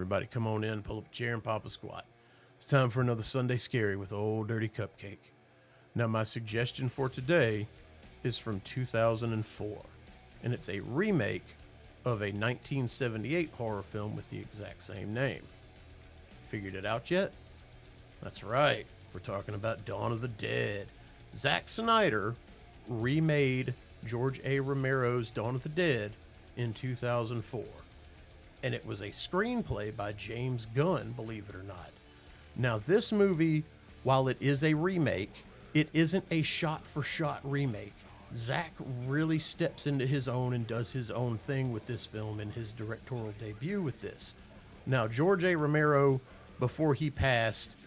everybody. Come on in, pull up a chair, and pop a squat. It's time for another Sunday Scary with Old Dirty Cupcake. Now, my suggestion for today is from 2004, and it's a remake of a 1978 horror film with the exact same name. Figured it out yet? That's right. We're talking about Dawn of the Dead. Zack Snyder remade George A. Romero's Dawn of the Dead in 2004. And it was a screenplay by James Gunn, believe it or not. Now, this movie, while it is a remake, it isn't a shot-for-shot remake. Zack really steps into his own and does his own thing with this film in his directorial debut with this. Now, George A. Romero, before he passed,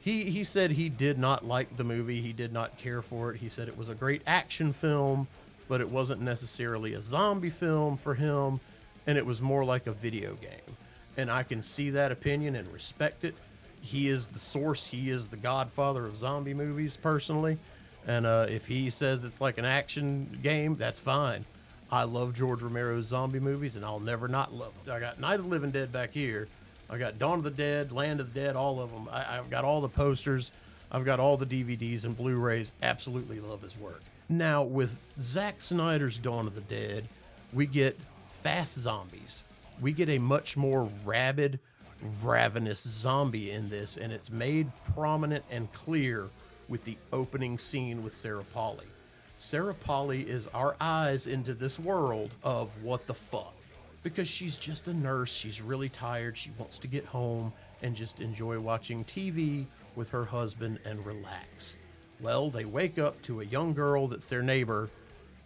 he said he did not like the movie. He did not care for it. He said it was a great action film, but it wasn't necessarily a zombie film for him, and it was more like a video game. And I can see that opinion and respect it. He is the source. He is the godfather of zombie movies, personally. And if he says it's like an action game, that's fine. I love George Romero's zombie movies, and I'll never not love them. I got Night of the Living Dead back here. I got Dawn of the Dead, Land of the Dead, all of them. I've got all the posters. I've got all the DVDs and Blu-rays. Absolutely love his work. Now, with Zack Snyder's Dawn of the Dead, we get fast zombies. We get a much more rabid, ravenous zombie in this, and it's made prominent and clear with the opening scene with Sarah Polley. Sarah Polley is our eyes into this world of what the fuck, because she's just a nurse. She's really tired. She wants to get home and just enjoy watching TV with her husband and relax. Well, they wake up to a young girl that's their neighbor,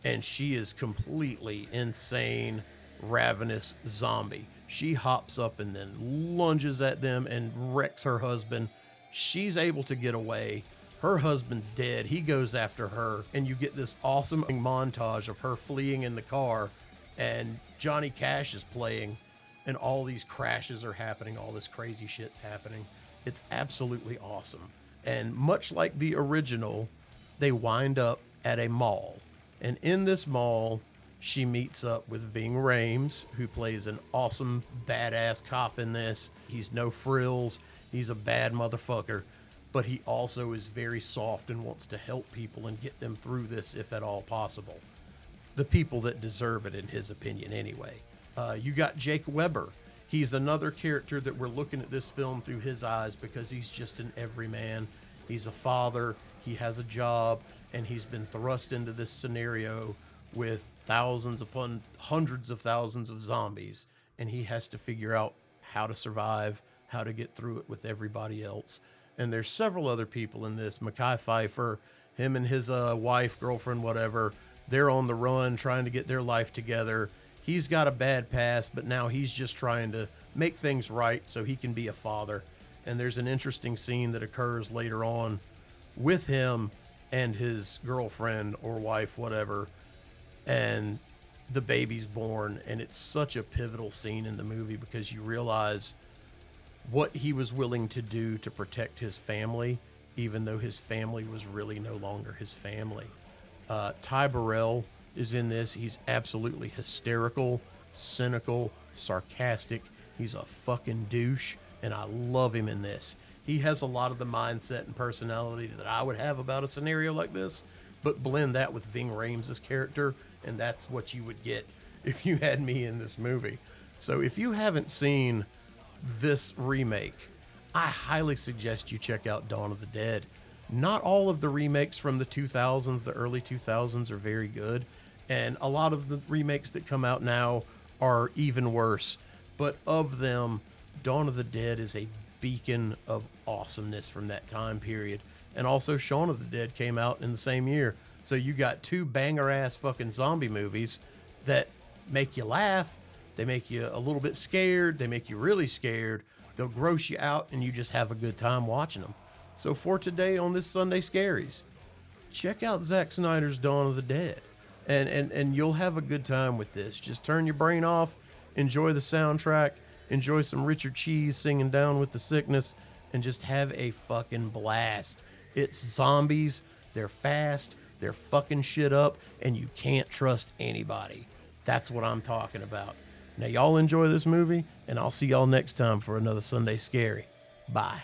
and she is completely insane, ravenous zombie. She hops up and then lunges at them and wrecks her husband. She's able to get away. Her husband's dead. He goes after her, and you get this awesome montage of her fleeing in the car, and Johnny Cash is playing, and all these crashes are happening. All this crazy shit's happening. It's absolutely awesome. And much like the original, they wind up at a mall. And in this mall, she meets up with Ving Rhames, who plays an awesome, badass cop in this. He's no frills. He's a bad motherfucker. But he also is very soft and wants to help people and get them through this if at all possible. The people that deserve it, in his opinion, anyway. You got Jake Weber. He's another character that we're looking at this film through his eyes because he's just an everyman. He's a father. He has a job, and he's been thrust into this scenario with thousands upon hundreds of thousands of zombies, and he has to figure out how to survive, how to get through it with everybody else. And there's several other people in this. Mekhi Phifer, him and his wife, girlfriend, whatever, they're on the run trying to get their life together. He's got a bad past, but now he's just trying to make things right so he can be a father. And there's an interesting scene that occurs later on with him and his girlfriend or wife, whatever, and the baby's born. And it's such a pivotal scene in the movie because you realize what he was willing to do to protect his family, even though his family was really no longer his family. Ty Burrell is in this. He's absolutely hysterical, cynical, sarcastic. He's a fucking douche, and I love him in this. He has a lot of the mindset and personality that I would have about a scenario like this, but blend that with Ving Rhames' character, and that's what you would get if you had me in this movie. So if you haven't seen this remake, I highly suggest you check out Dawn of the Dead. Not all of the remakes from the 2000s, the early 2000s, are very good, and a lot of the remakes that come out now are even worse. But of them, Dawn of the Dead is a beacon of awesomeness from that time period. And also Shaun of the Dead came out in the same year. So you got two banger-ass fucking zombie movies that make you laugh, they make you a little bit scared, they make you really scared, they'll gross you out, and you just have a good time watching them. So for today on this Sunday Scaries, check out Zack Snyder's Dawn of the Dead. And you'll have a good time with this. Just turn your brain off, enjoy the soundtrack, enjoy some Richard Cheese singing Down with the Sickness, and just have a fucking blast. It's zombies, they're fast, they're fucking shit up, and you can't trust anybody. That's what I'm talking about. Now, y'all enjoy this movie, and I'll see y'all next time for another Sunday Scary. Bye.